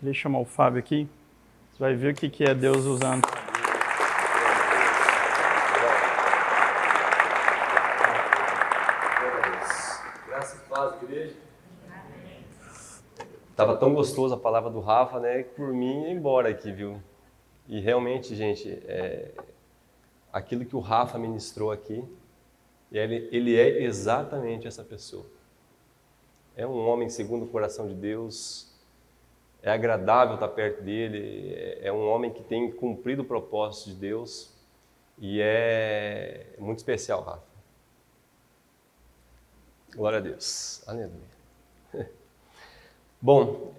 Queria chamar o Fábio aqui. Você vai ver o que é Deus usando. Graças a Deus, igreja. Tava tão gostoso a palavra do Rafa, né? Que por mim ia embora aqui, viu? E realmente, gente, aquilo que o Rafa ministrou aqui, ele é exatamente essa pessoa. É um homem segundo o coração de Deus, é agradável estar perto dele, é um homem que tem cumprido o propósito de Deus e é muito especial, Rafa. Glória a Deus. Aleluia. Bom,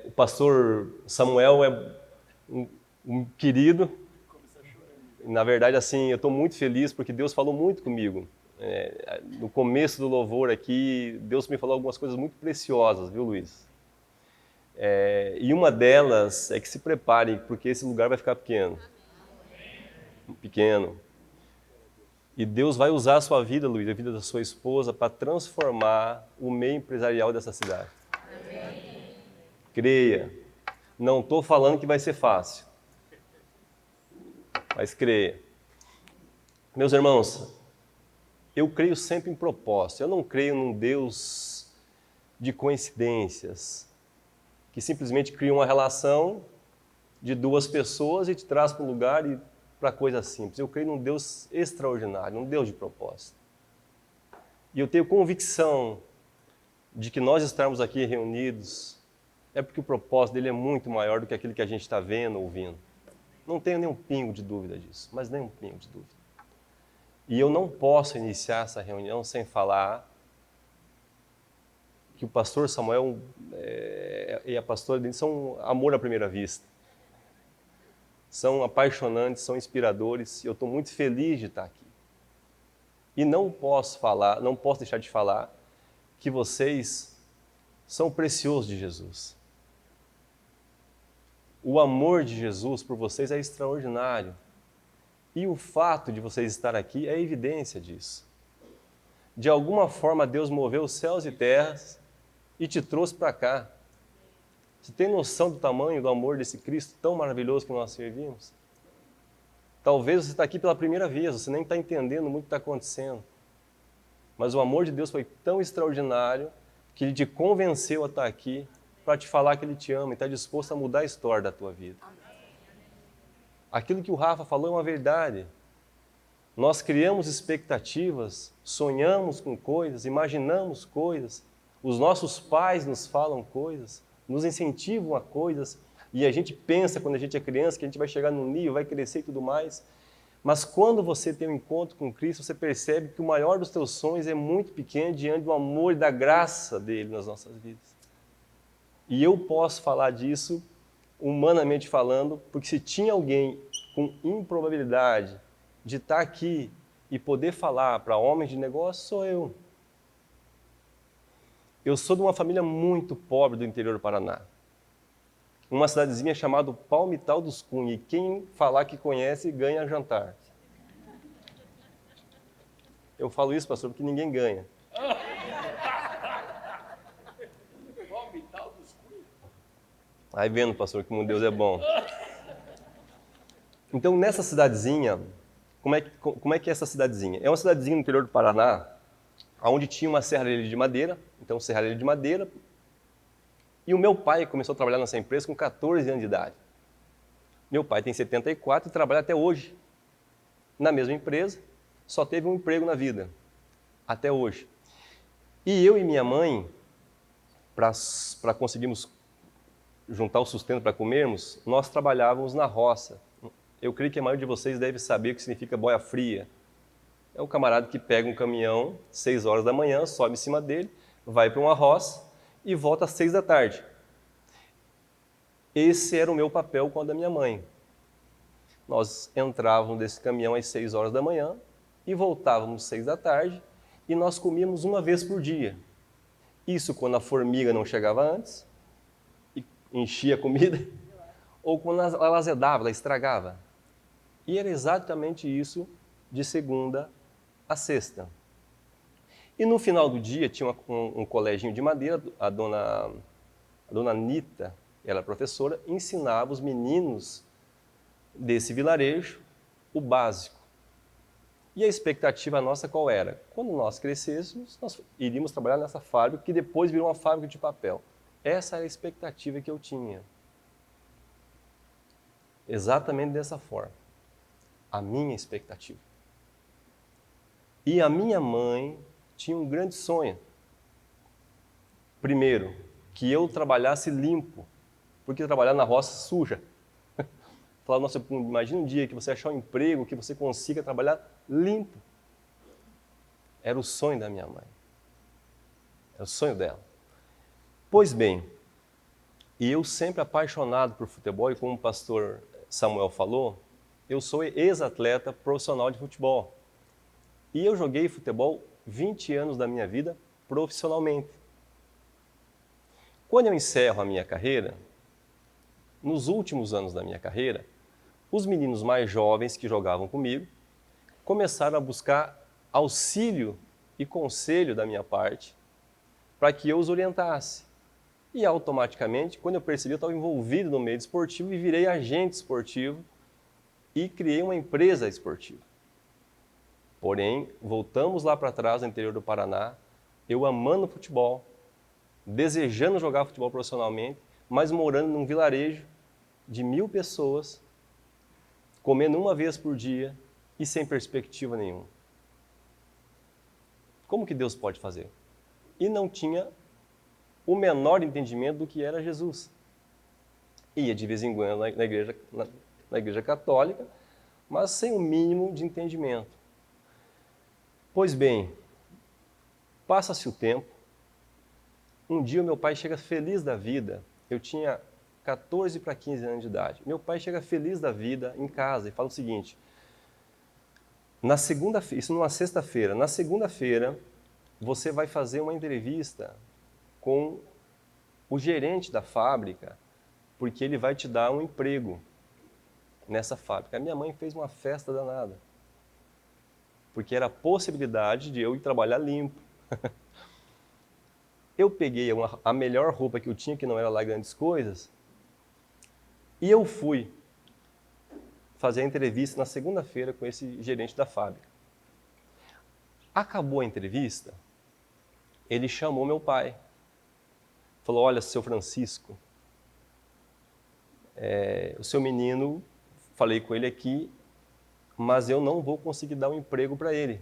o pastor Samuel é um querido. Na verdade, assim, eu estou muito feliz porque Deus falou muito comigo. No começo do louvor aqui, Deus me falou algumas coisas muito preciosas, viu, Luiz? E uma delas é que se prepare, porque esse lugar vai ficar pequeno. Pequeno. E Deus vai usar a sua vida, Luiz, a vida da sua esposa, para transformar o meio empresarial dessa cidade. Amém. Creia. Não estou falando que vai ser fácil, mas creia. Meus irmãos, eu creio sempre em propósito. Eu não creio num Deus de coincidências, que simplesmente cria uma relação de duas pessoas e te traz para um lugar e para coisa simples. Eu creio num Deus extraordinário, num Deus de propósito. E eu tenho convicção de que nós estarmos aqui reunidos é porque o propósito dele é muito maior do que aquilo que a gente está vendo, ouvindo. Não tenho nenhum pingo de dúvida disso, mas nenhum pingo de dúvida. E eu não posso iniciar essa reunião sem falar que o pastor Samuel e a pastora Denise são amor à primeira vista. São apaixonantes, são inspiradores, e eu estou muito feliz de estar aqui. E não posso deixar de falar que vocês são preciosos de Jesus. O amor de Jesus por vocês é extraordinário. E o fato de vocês estar aqui é evidência disso. De alguma forma, Deus moveu os céus e terras e te trouxe para cá. Você tem noção do tamanho do amor desse Cristo tão maravilhoso que nós servimos? Talvez você está aqui pela primeira vez, você nem está entendendo muito o que está acontecendo. Mas o amor de Deus foi tão extraordinário que Ele te convenceu a estar aqui para te falar que Ele te ama e está disposto a mudar a história da tua vida. Aquilo que o Rafa falou é uma verdade. Nós criamos expectativas, sonhamos com coisas, imaginamos coisas, os nossos pais nos falam coisas, nos incentivam a coisas, e a gente pensa, quando a gente é criança, que a gente vai chegar num nível, vai crescer e tudo mais. Mas quando você tem um encontro com Cristo, você percebe que o maior dos teus sonhos é muito pequeno diante do amor e da graça dele nas nossas vidas. E eu posso falar disso, humanamente falando, porque se tinha alguém com improbabilidade de estar aqui e poder falar para homens de negócio, sou eu. Eu sou de uma família muito pobre do interior do Paraná. Uma cidadezinha chamada Palmital dos Cunha. E quem falar que conhece, ganha jantar. Eu falo isso, pastor, porque ninguém ganha. Palmital dos Cunha? Aí vendo, pastor, como Deus é bom. Então, nessa cidadezinha, como é que é essa cidadezinha? É uma cidadezinha no interior do Paraná, onde tinha uma serralheria de madeira, então serralheria de madeira, e o meu pai começou a trabalhar nessa empresa com 14 anos de idade. Meu pai tem 74 e trabalha até hoje na mesma empresa, só teve um emprego na vida, até hoje. E eu e minha mãe, para conseguirmos juntar o sustento para comermos, nós trabalhávamos na roça. Eu creio que a maioria de vocês deve saber o que significa boia fria. É o camarada que pega um caminhão, 6 horas da manhã, sobe em cima dele, vai para uma roça e volta às 6 da tarde. Esse era o meu papel com a da minha mãe. Nós entrávamos desse caminhão às 6 horas da manhã e voltávamos às 6 da tarde e nós comíamos uma vez por dia. Isso quando a formiga não chegava antes e enchia a comida, ou quando ela azedava, ela estragava. E era exatamente isso de segunda a sexta. E no final do dia tinha um coleginho de madeira, a dona Nita, ela era professora, ensinava os meninos desse vilarejo o básico. E a expectativa nossa qual era? Quando nós crescêssemos, nós iríamos trabalhar nessa fábrica, que depois virou uma fábrica de papel. Essa era a expectativa que eu tinha. Exatamente dessa forma. A minha expectativa. E a minha mãe tinha um grande sonho. Primeiro, que eu trabalhasse limpo, porque trabalhar na roça suja. Falava, nossa, imagina um dia que você achar um emprego, que você consiga trabalhar limpo. Era o sonho da minha mãe. Era o sonho dela. Pois bem, e eu sempre apaixonado por futebol, e como o pastor Samuel falou, eu sou ex-atleta profissional de futebol. E eu joguei futebol 20 anos da minha vida profissionalmente. Quando eu encerro a minha carreira, nos últimos anos da minha carreira, os meninos mais jovens que jogavam comigo começaram a buscar auxílio e conselho da minha parte para que eu os orientasse. E automaticamente, quando eu percebi, eu estava envolvido no meio esportivo e virei agente esportivo e criei uma empresa esportiva. Porém, voltamos lá para trás, no interior do Paraná, eu amando futebol, desejando jogar futebol profissionalmente, mas morando num vilarejo de 1.000 pessoas, comendo uma vez por dia e sem perspectiva nenhuma. Como que Deus pode fazer? E não tinha o menor entendimento do que era Jesus. Ia de vez em quando na igreja católica, mas sem o mínimo de entendimento. Pois bem, passa-se o tempo, um dia o meu pai chega feliz da vida, eu tinha 14 para 15 anos de idade. Meu pai chega feliz da vida em casa e fala o seguinte, isso numa sexta-feira, na segunda-feira você vai fazer uma entrevista com o gerente da fábrica, porque ele vai te dar um emprego nessa fábrica. A minha mãe fez uma festa danada, porque era a possibilidade de eu ir trabalhar limpo. Eu peguei a melhor roupa que eu tinha, que não era lá grandes coisas, e eu fui fazer a entrevista na segunda-feira com esse gerente da fábrica. Acabou a entrevista, ele chamou meu pai. Falou, olha, seu Francisco, o seu menino, falei com ele aqui, mas eu não vou conseguir dar um emprego para ele.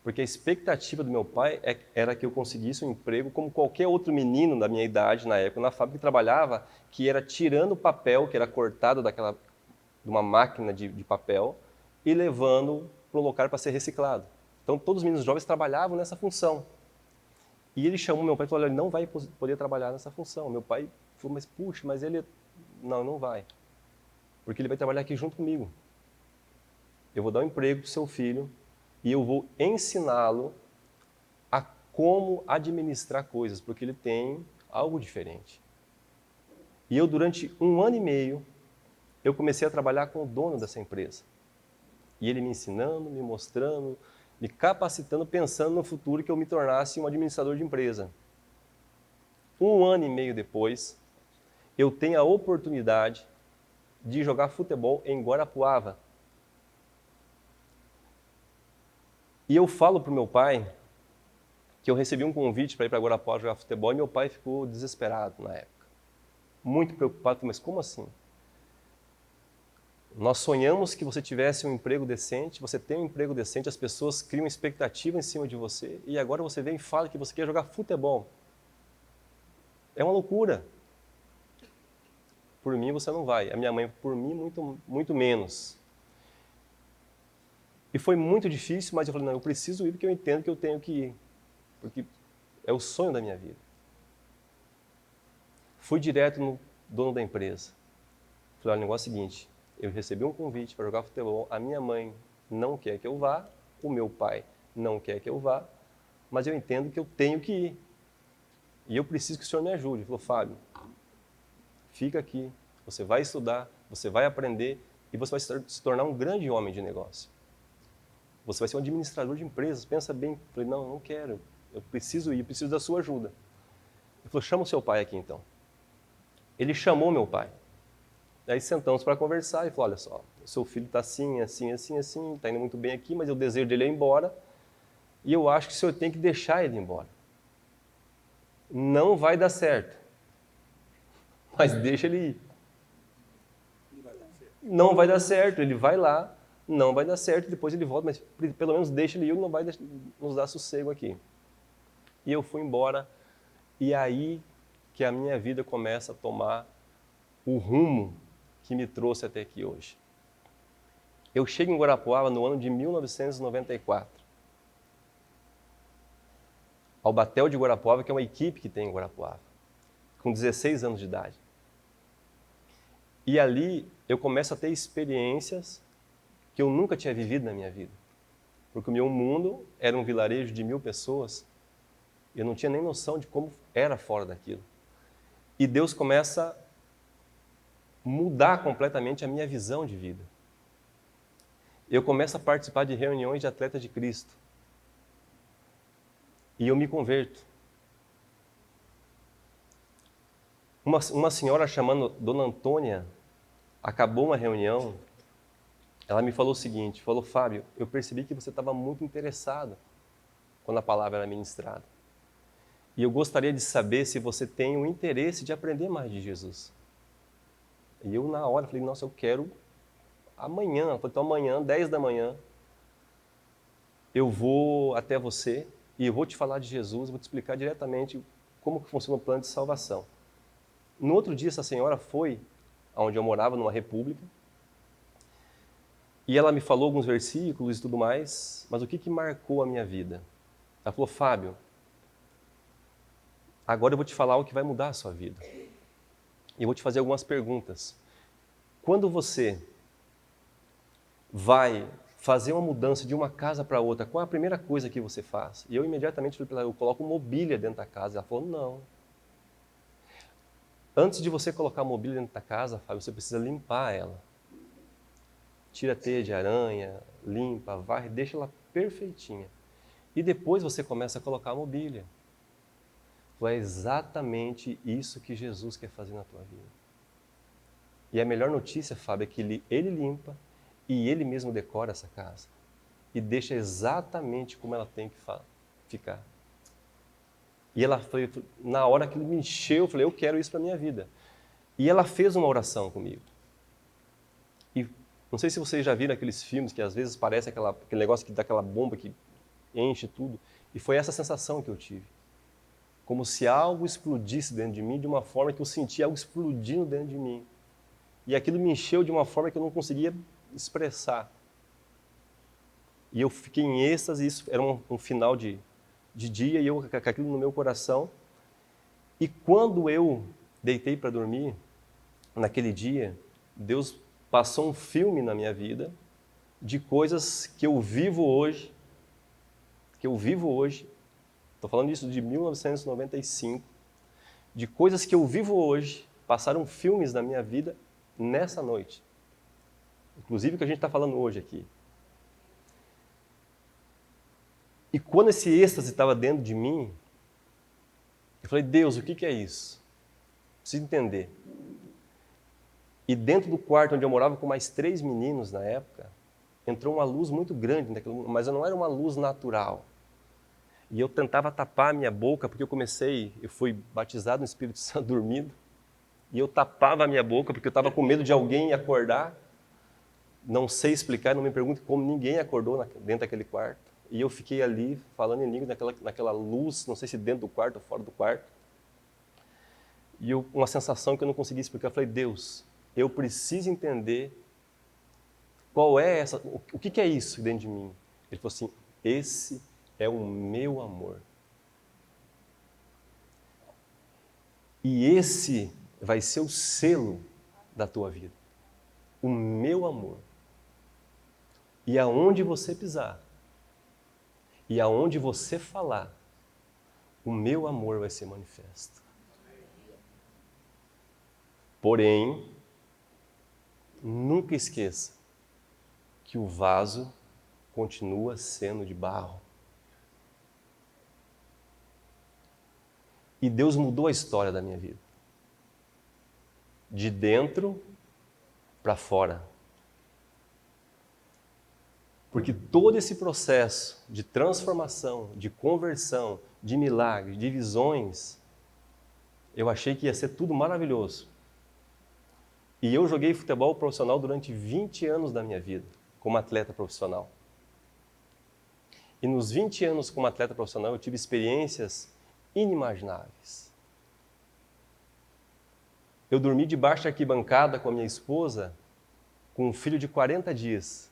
Porque a expectativa do meu pai era que eu conseguisse um emprego como qualquer outro menino da minha idade, na época, na fábrica que trabalhava, que era tirando o papel, que era cortado de uma máquina de papel, e levando para um local para ser reciclado. Então, todos os meninos jovens trabalhavam nessa função. E ele chamou meu pai e falou, olha, ele não vai poder trabalhar nessa função. Meu pai falou, mas puxa, mas ele... Não vai. Porque ele vai trabalhar aqui junto comigo. Eu vou dar um emprego para o seu filho e eu vou ensiná-lo a como administrar coisas, porque ele tem algo diferente. E eu, durante 1 ano e meio, eu comecei a trabalhar com o dono dessa empresa. E ele me ensinando, me mostrando, me capacitando, pensando no futuro que eu me tornasse um administrador de empresa. 1 ano e meio depois, eu tenho a oportunidade de jogar futebol em Guarapuava. E eu falo para o meu pai que eu recebi um convite para ir para Guarapuava jogar futebol e meu pai ficou desesperado na época. Muito preocupado, mas como assim? Nós sonhamos que você tivesse um emprego decente, você tem um emprego decente, as pessoas criam expectativa em cima de você e agora você vem e fala que você quer jogar futebol. É uma loucura. Por mim você não vai. A minha mãe, por mim, muito menos. E foi muito difícil, mas eu falei, não, eu preciso ir porque eu entendo que eu tenho que ir. Porque é o sonho da minha vida. Fui direto no dono da empresa. Falei, olha, o negócio é o seguinte, eu recebi um convite para jogar futebol, a minha mãe não quer que eu vá, o meu pai não quer que eu vá, mas eu entendo que eu tenho que ir. E eu preciso que o senhor me ajude. Ele falou, Fábio, fica aqui, você vai estudar, você vai aprender e você vai se tornar um grande homem de negócio. Você vai ser um administrador de empresas, pensa bem. Eu falei, não quero, eu preciso ir, eu preciso da sua ajuda. Ele falou, chama o seu pai aqui então. ele chamou meu pai. Aí sentamos para conversar e falou, olha só, seu filho está assim, assim, assim, assim, está indo muito bem aqui, mas o desejo dele é ir embora e eu acho que o senhor tem que deixar ele embora. Não vai dar certo, mas deixa ele ir. Não vai dar certo, ele vai lá, não vai dar certo, depois ele volta, mas pelo menos deixa ele ir, ele não vai nos dar sossego aqui. E eu fui embora, e aí que a minha vida começa a tomar o rumo que me trouxe até aqui hoje. Eu chego em Guarapuava no ano de 1994. Ao Batel de Guarapuava, que é uma equipe que tem em Guarapuava, com 16 anos de idade. E ali eu começo a ter experiências que eu nunca tinha vivido na minha vida. Porque o meu mundo era um vilarejo de 1000 pessoas, eu não tinha nem noção de como era fora daquilo. E Deus começa a mudar completamente a minha visão de vida. Eu começo a participar de reuniões de atletas de Cristo. E eu me converto. Uma senhora chamada Dona Antônia acabou uma reunião, ela me falou o seguinte, falou, Fábio, eu percebi que você estava muito interessado quando a palavra era ministrada. E eu gostaria de saber se você tem o interesse de aprender mais de Jesus. E eu na hora falei, nossa, eu quero amanhã. Ela falou, então amanhã, 10 da manhã, eu vou até você e eu vou te falar de Jesus, vou te explicar diretamente como que funciona o plano de salvação. No outro dia, essa senhora foi aonde eu morava, numa república, e ela me falou alguns versículos e tudo mais, mas o que marcou a minha vida? Ela falou, Fábio, agora eu vou te falar o que vai mudar a sua vida. E eu vou te fazer algumas perguntas. Quando você vai fazer uma mudança de uma casa para outra, qual é a primeira coisa que você faz? E eu imediatamente falei para ela, eu coloco mobília dentro da casa. Ela falou, não. Antes de você colocar a mobília dentro da casa, Fábio, você precisa limpar ela. Tira a teia de aranha, limpa, varre, deixa ela perfeitinha. E depois você começa a colocar a mobília. É exatamente isso que Jesus quer fazer na tua vida. E a melhor notícia, Fábio, é que ele limpa e ele mesmo decora essa casa. E deixa exatamente como ela tem que ficar. E ela foi, na hora que ele me encheu, eu falei, eu quero isso para a minha vida. E ela fez uma oração comigo. E não sei se vocês já viram aqueles filmes que às vezes parece aquele negócio que dá aquela bomba que enche tudo. E foi essa sensação que eu tive. Como se algo explodisse dentro de mim, de uma forma que eu sentia algo explodindo dentro de mim. E aquilo me encheu de uma forma que eu não conseguia expressar. E eu fiquei em êxtase, isso era um final de dia, e eu com aquilo no meu coração. E quando eu deitei para dormir, naquele dia, Deus passou um filme na minha vida de coisas que eu vivo hoje, estou falando isso de 1995, de coisas que eu vivo hoje, passaram filmes na minha vida nessa noite. Inclusive o que a gente está falando hoje aqui. E quando esse êxtase estava dentro de mim, eu falei, Deus, o que é isso? Preciso entender. E dentro do quarto onde eu morava com mais 3 meninos na época, entrou uma luz muito grande, mas não era uma luz natural. E eu tentava tapar a minha boca, porque eu fui batizado no Espírito Santo dormindo, e eu tapava a minha boca, porque eu estava com medo de alguém acordar. Não sei explicar, não me pergunte como ninguém acordou dentro daquele quarto. E eu fiquei ali, falando em língua, naquela luz, não sei se dentro do quarto ou fora do quarto. E uma sensação que eu não conseguia explicar. Eu falei, Deus, eu preciso entender qual é o que é isso dentro de mim. Ele falou assim, esse é o meu amor. E esse vai ser o selo da tua vida. O meu amor. E aonde você pisar, e aonde você falar, o meu amor vai ser manifesto. Porém, nunca esqueça que o vaso continua sendo de barro. E Deus mudou a história da minha vida. de dentro para fora. Porque todo esse processo de transformação, de conversão, de milagres, de visões, eu achei que ia ser tudo maravilhoso. E eu joguei futebol profissional durante 20 anos da minha vida, como atleta profissional. E nos 20 anos como atleta profissional, eu tive experiências inimagináveis. Eu dormi debaixo da arquibancada com a minha esposa, com um filho de 40 dias.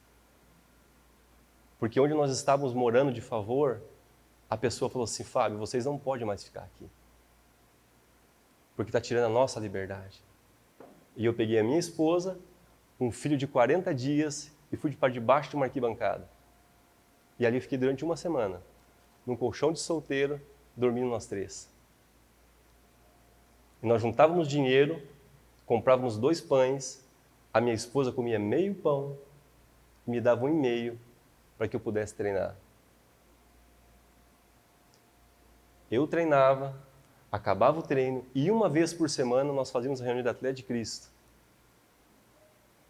Porque onde nós estávamos morando de favor, a pessoa falou assim: Fábio, vocês não podem mais ficar aqui. Porque está tirando a nossa liberdade. E eu peguei a minha esposa, um filho de 40 dias, e fui para debaixo de uma arquibancada. E ali eu fiquei durante uma semana, num colchão de solteiro, dormindo nós 3. E nós juntávamos dinheiro, comprávamos 2 pães, a minha esposa comia meio pão, e me dava 1,5 para que eu pudesse treinar. Eu treinava, acabava o treino, e uma vez por semana nós fazíamos a reunião da Atleta de Cristo.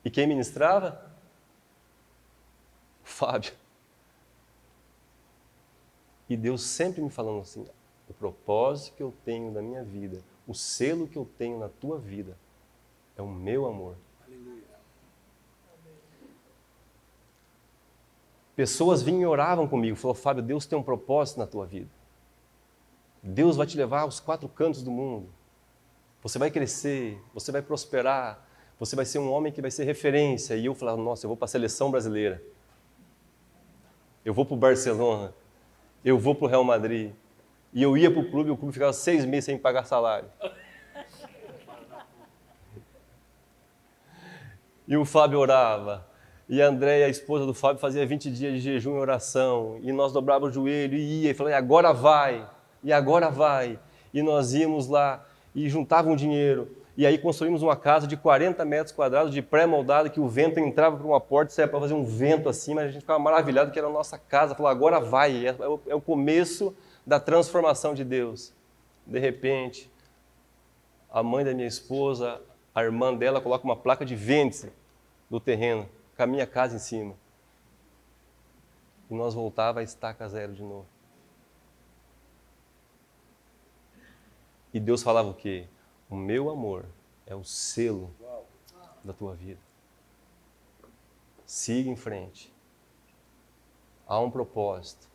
E quem ministrava? O Fábio. E Deus sempre me falando assim: o propósito que eu tenho na minha vida, o selo que eu tenho na tua vida, é o meu amor. Aleluia. Pessoas vinham e oravam comigo, falaram: Fábio, Deus tem um propósito na tua vida. Deus vai te levar aos 4 cantos do mundo. Você vai crescer, você vai prosperar, você vai ser um homem que vai ser referência. E eu falava: nossa, eu vou para a seleção brasileira. Eu vou para o Barcelona. Eu vou para o Real Madrid. E eu ia para o clube ficava 6 meses sem pagar salário. E o Fábio orava. E a Andréia, a esposa do Fábio, fazia 20 dias de jejum e oração. E nós dobrávamos o joelho e ia. E falei: agora vai. E agora vai. E nós íamos lá e juntávamos dinheiro. E aí construímos uma casa de 40 metros quadrados de pré-moldado, que o vento entrava por uma porta e saia para fazer um vento assim, mas a gente ficava maravilhado que era a nossa casa. Falou: agora vai. É o começo da transformação de Deus. De repente, a mãe da minha esposa, a irmã dela, coloca uma placa de vende-se do terreno, com a minha casa em cima. E nós voltava a estaca zero de novo. E Deus falava o quê? O meu amor é o selo da tua vida. Siga em frente. Há um propósito.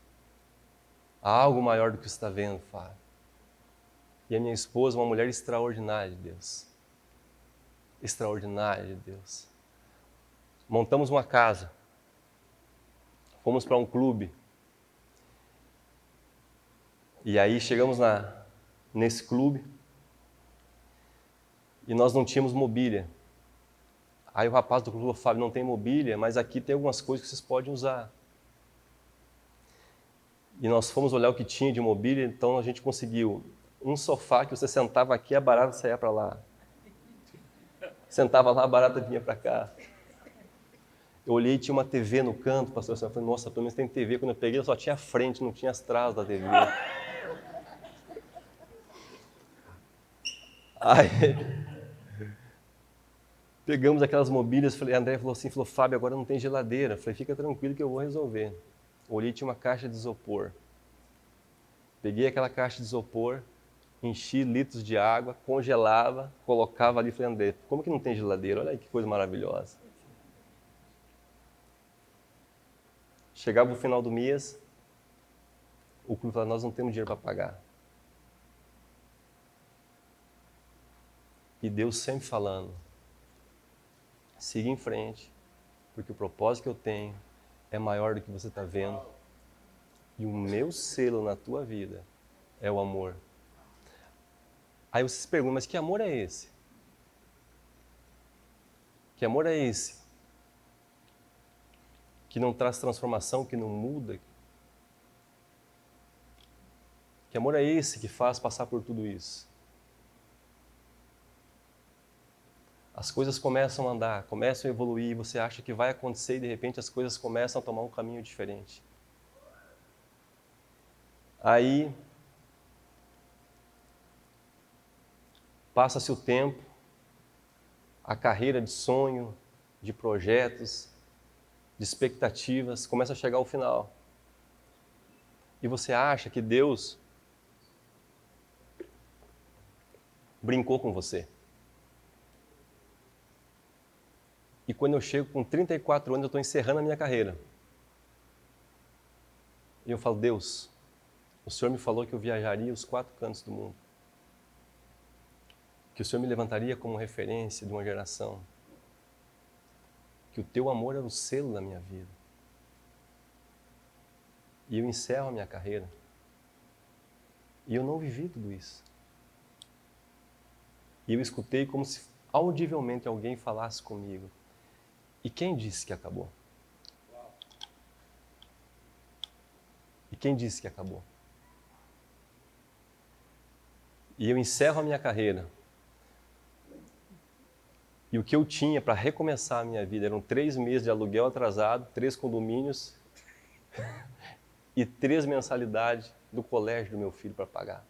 Há algo maior do que você está vendo, Fábio. E a minha esposa, uma mulher extraordinária de Deus. Extraordinária de Deus. Montamos uma casa. Fomos para um clube. E aí chegamos nesse clube. E nós não tínhamos mobília. Aí o rapaz do clube falou: Fábio, não tem mobília, mas aqui tem algumas coisas que vocês podem usar. E nós fomos olhar o que tinha de mobília, então a gente conseguiu um sofá que você sentava aqui, a barata saía para lá. Sentava lá, a barata vinha para cá. Eu olhei e tinha uma TV no canto, pastor. Eu falei: nossa, pelo menos tem TV. Quando eu peguei, eu só tinha a frente, não tinha as trás da TV. Aí, pegamos aquelas mobílias, a André falou assim, Fábio, agora não tem geladeira. Eu falei: fica tranquilo que eu vou resolver. Olhei e tinha uma caixa de isopor. Peguei aquela caixa de isopor, enchi litros de água, congelava, colocava ali. Falei: André, como que não tem geladeira? Olha aí que coisa maravilhosa. Chegava o final do mês, o clube falava: nós não temos dinheiro para pagar. E Deus sempre falando: siga em frente, porque o propósito que eu tenho é maior do que você está vendo. E o meu selo na tua vida é o amor. Aí você se pergunta: mas que amor é esse? Que amor é esse? Que não traz transformação, que não muda? Que amor é esse que faz passar por tudo isso? As coisas começam a andar, começam a evoluir, você acha que vai acontecer e de repente as coisas começam a tomar um caminho diferente. Aí, passa-se o tempo, a carreira de sonho, de projetos, de expectativas, começa a chegar ao final. E você acha que Deus brincou com você. E quando eu chego com 34 anos, eu estou encerrando a minha carreira. E eu falo, Deus, o Senhor me falou que eu viajaria os 4 cantos do mundo. Que o Senhor me levantaria como referência de uma geração. Que o teu amor era o selo da minha vida. E eu encerro a minha carreira. E eu não vivi tudo isso. E eu escutei como se audivelmente alguém falasse comigo. E quem disse que acabou? E quem disse que acabou? E eu encerro a minha carreira. E o que eu tinha para recomeçar a minha vida eram 3 meses de aluguel atrasado, 3 condomínios e 3 mensalidades do colégio do meu filho para pagar.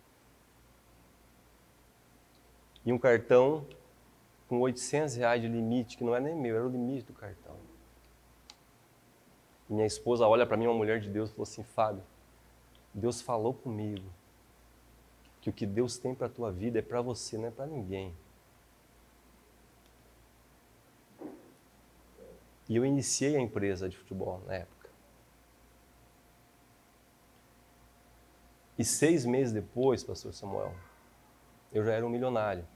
E um cartão com R$800 de limite, que não era nem meu, era o limite do cartão. E minha esposa olha para mim, uma mulher de Deus, e falou assim, Fábio, Deus falou comigo que o que Deus tem para a tua vida é para você, não é para ninguém. E eu iniciei a empresa de futebol na época. E 6 meses depois, pastor Samuel, eu já era um milionário.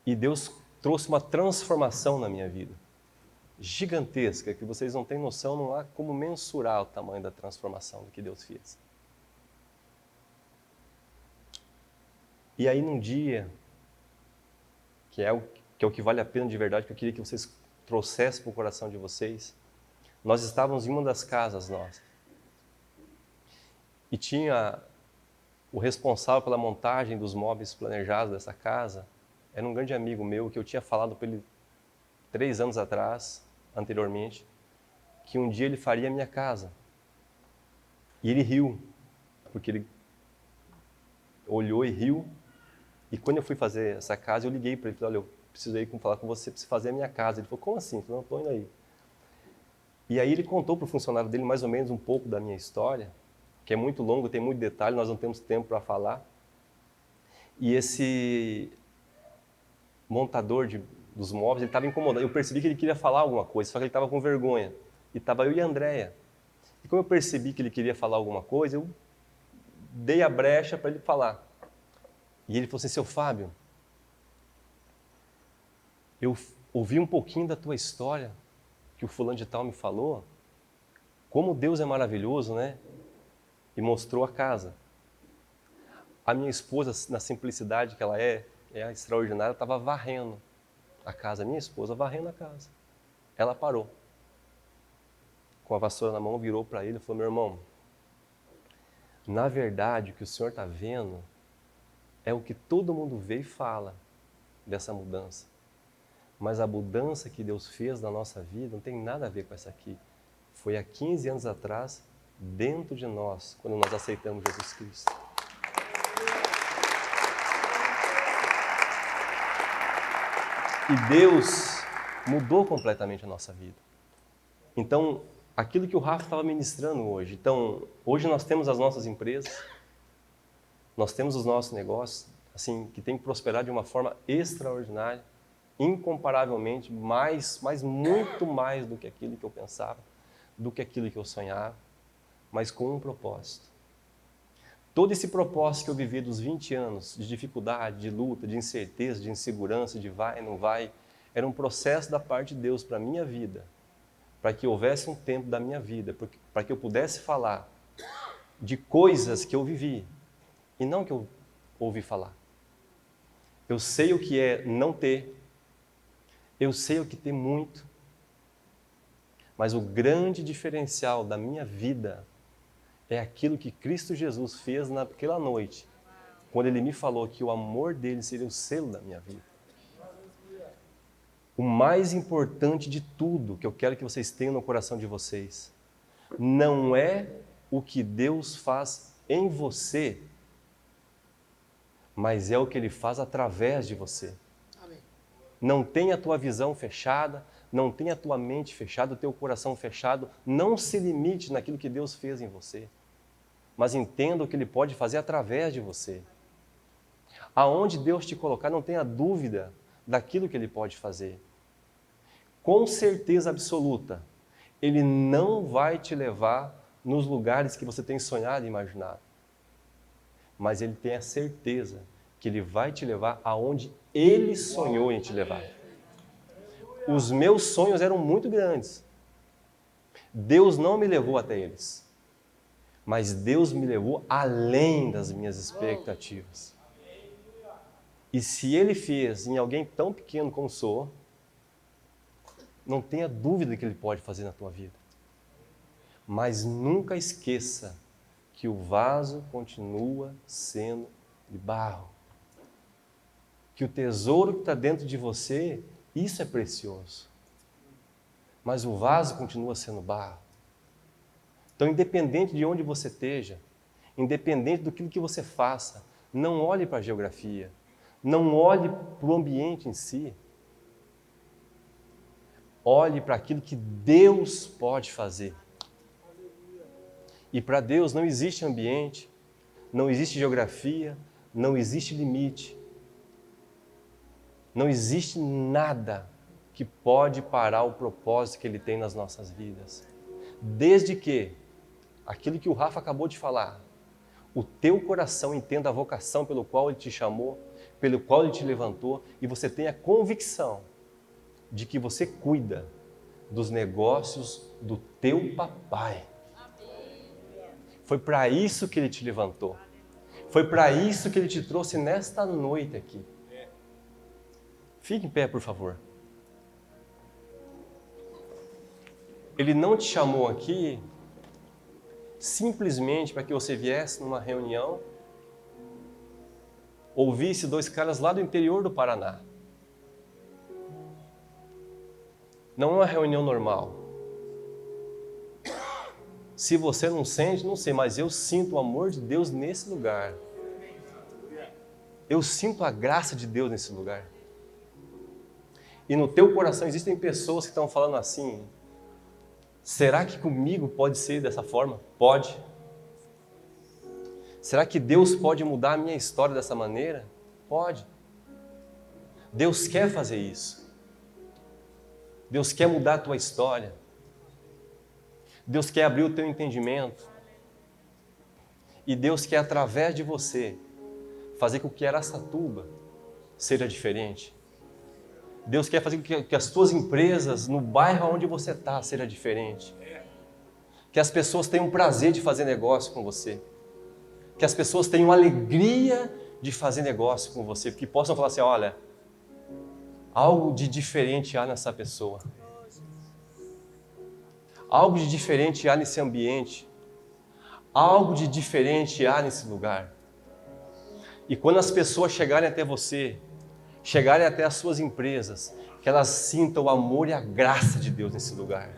E Deus trouxe uma transformação na minha vida. Gigantesca, que vocês não têm noção, não há como mensurar o tamanho da transformação do que Deus fez. E aí num dia, que é o que vale a pena de verdade, que eu queria que vocês trouxessem para o coração de vocês, nós estávamos em uma das casas nossas. E tinha o responsável pela montagem dos móveis planejados dessa casa, era um grande amigo meu, que eu tinha falado para ele 3 anos atrás, anteriormente, que um dia ele faria a minha casa. E ele riu, porque ele olhou e riu. E quando eu fui fazer essa casa, eu liguei para ele e falei, olha, eu preciso ir falar com você, preciso fazer a minha casa. Ele falou, como assim? Eu falei, não, estou indo aí. E aí ele contou para o funcionário dele mais ou menos um pouco da minha história, que é muito longo, tem muito detalhe, nós não temos tempo para falar. E esse montador dos móveis, ele estava incomodado. Eu percebi que ele queria falar alguma coisa, só que ele estava com vergonha. E estava eu e a Andréia. E como eu percebi que ele queria falar alguma coisa, eu dei a brecha para ele falar. E ele falou assim, seu Fábio, eu ouvi um pouquinho da tua história, que o fulano de tal me falou, como Deus é maravilhoso, né? E mostrou a casa. A minha esposa, na simplicidade que ela é extraordinária, estava varrendo a casa. Minha esposa varrendo a casa. Ela parou. Com a vassoura na mão, virou para ele e falou, meu irmão, na verdade, o que o senhor está vendo é o que todo mundo vê e fala dessa mudança. Mas a mudança que Deus fez na nossa vida não tem nada a ver com essa aqui. Foi há 15 anos atrás, dentro de nós, quando nós aceitamos Jesus Cristo. E Deus mudou completamente a nossa vida. Então, aquilo que o Rafa estava ministrando hoje. Então, hoje nós temos as nossas empresas, nós temos os nossos negócios, assim, que tem que prosperar de uma forma extraordinária, incomparavelmente, mas muito mais do que aquilo que eu pensava, do que aquilo que eu sonhava, mas com um propósito. Todo esse propósito que eu vivi dos 20 anos, de dificuldade, de luta, de incerteza, de insegurança, de vai, não vai, era um processo da parte de Deus para a minha vida, para que houvesse um tempo da minha vida, para que eu pudesse falar de coisas que eu vivi, e não que eu ouvi falar. Eu sei o que é não ter, eu sei o que ter muito, mas o grande diferencial da minha vida é aquilo que Cristo Jesus fez naquela noite, quando Ele me falou que o amor dele seria o selo da minha vida. O mais importante de tudo que eu quero que vocês tenham no coração de vocês, não é o que Deus faz em você, mas é o que Ele faz através de você. Não tenha a tua visão fechada, não tenha a tua mente fechada, o teu coração fechado. Não se limite naquilo que Deus fez em você, mas entenda o que Ele pode fazer através de você. Aonde Deus te colocar, não tenha dúvida daquilo que Ele pode fazer. Com certeza absoluta, Ele não vai te levar nos lugares que você tem sonhado e imaginado. Mas Ele tem a certeza que Ele vai te levar aonde Ele sonhou em te levar. Os meus sonhos eram muito grandes. Deus não me levou até eles. Mas Deus me levou além das minhas expectativas. E se Ele fez em alguém tão pequeno como sou, não tenha dúvida que Ele pode fazer na tua vida. Mas nunca esqueça que o vaso continua sendo de barro. Que o tesouro que está dentro de você, isso é precioso. Mas o vaso continua sendo barro. Então, independente de onde você esteja, independente do que você faça, não olhe para a geografia, não olhe para o ambiente em si. Olhe para aquilo que Deus pode fazer. E para Deus não existe ambiente, não existe geografia, não existe limite. Não existe nada que pode parar o propósito que Ele tem nas nossas vidas. Desde que, aquilo que o Rafa acabou de falar, o teu coração entenda a vocação pelo qual Ele te chamou, pelo qual Ele te levantou, e você tenha convicção de que você cuida dos negócios do teu papai. Foi para isso que Ele te levantou. Foi para isso que Ele te trouxe nesta noite aqui. Fique em pé, por favor. Ele não te chamou aqui simplesmente para que você viesse numa reunião, ouvisse dois caras lá do interior do Paraná. Não é uma reunião normal. Se você não sente, não sei, mas eu sinto o amor de Deus nesse lugar. Eu sinto a graça de Deus nesse lugar. E no teu coração existem pessoas que estão falando assim: será que comigo pode ser dessa forma? Pode. Será que Deus pode mudar a minha história dessa maneira? Pode. Deus quer fazer isso. Deus quer mudar a tua história. Deus quer abrir o teu entendimento. E Deus quer, através de você, fazer com que Araçatuba seja diferente. Deus quer fazer com que as tuas empresas, no bairro onde você está, seja diferente. Que as pessoas tenham prazer de fazer negócio com você. Que as pessoas tenham alegria de fazer negócio com você. Que possam falar assim: olha, algo de diferente há nessa pessoa. Algo de diferente há nesse ambiente. Algo de diferente há nesse lugar. E quando as pessoas chegarem até você, chegarem até as suas empresas, que elas sintam o amor e a graça de Deus nesse lugar.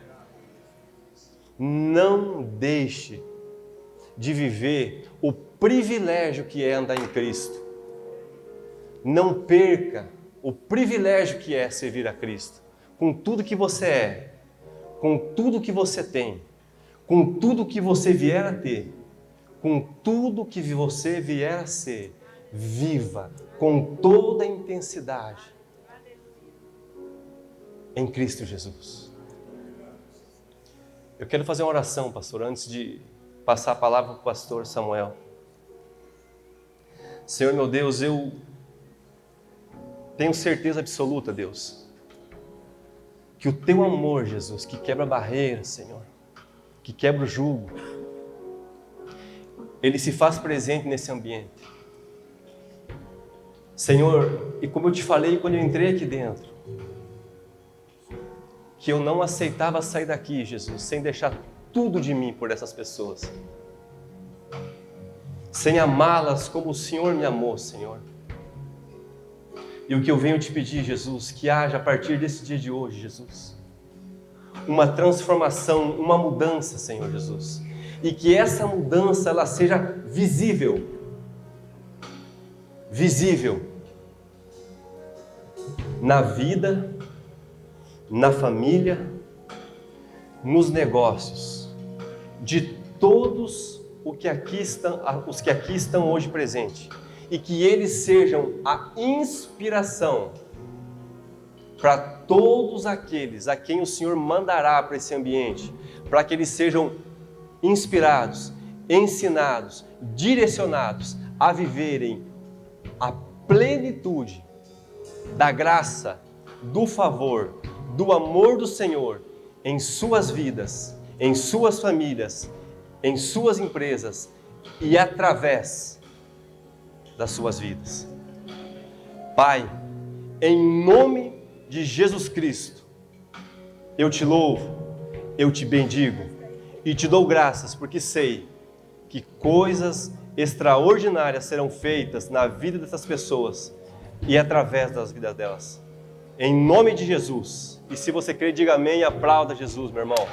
Não deixe de viver o privilégio que é andar em Cristo. Não perca o privilégio que é servir a Cristo. Com tudo que você é, com tudo que você tem, com tudo que você vier a ter, com tudo que você vier a ser, viva com toda a intensidade em Cristo Jesus. Eu quero fazer uma oração, pastor, antes de passar a palavra para o pastor Samuel. Senhor meu Deus, eu tenho certeza absoluta, Deus, que o teu amor, Jesus, que quebra barreiras, Senhor, que quebra o jugo, ele se faz presente nesse ambiente. Senhor, e como eu te falei quando eu entrei aqui dentro, que eu não aceitava sair daqui, Jesus, sem deixar tudo de mim por essas pessoas, sem amá-las como o Senhor me amou, Senhor. E o que eu venho te pedir, Jesus, que haja a partir desse dia de hoje, Jesus, uma transformação, uma mudança, Senhor Jesus, e que essa mudança ela seja visível. visível na vida, na família, nos negócios de todos os que aqui estão hoje presentes, e que eles sejam a inspiração para todos aqueles a quem o Senhor mandará para esse ambiente, para que eles sejam inspirados, ensinados, direcionados a viverem a plenitude da graça, do favor, do amor do Senhor em suas vidas, em suas famílias, em suas empresas e através das suas vidas. Pai, em nome de Jesus Cristo, eu te louvo, eu te bendigo e te dou graças, porque sei que coisas extraordinárias serão feitas na vida dessas pessoas e através das vidas delas. Em nome de Jesus. E se você crê, diga amém e aplauda Jesus, meu irmão.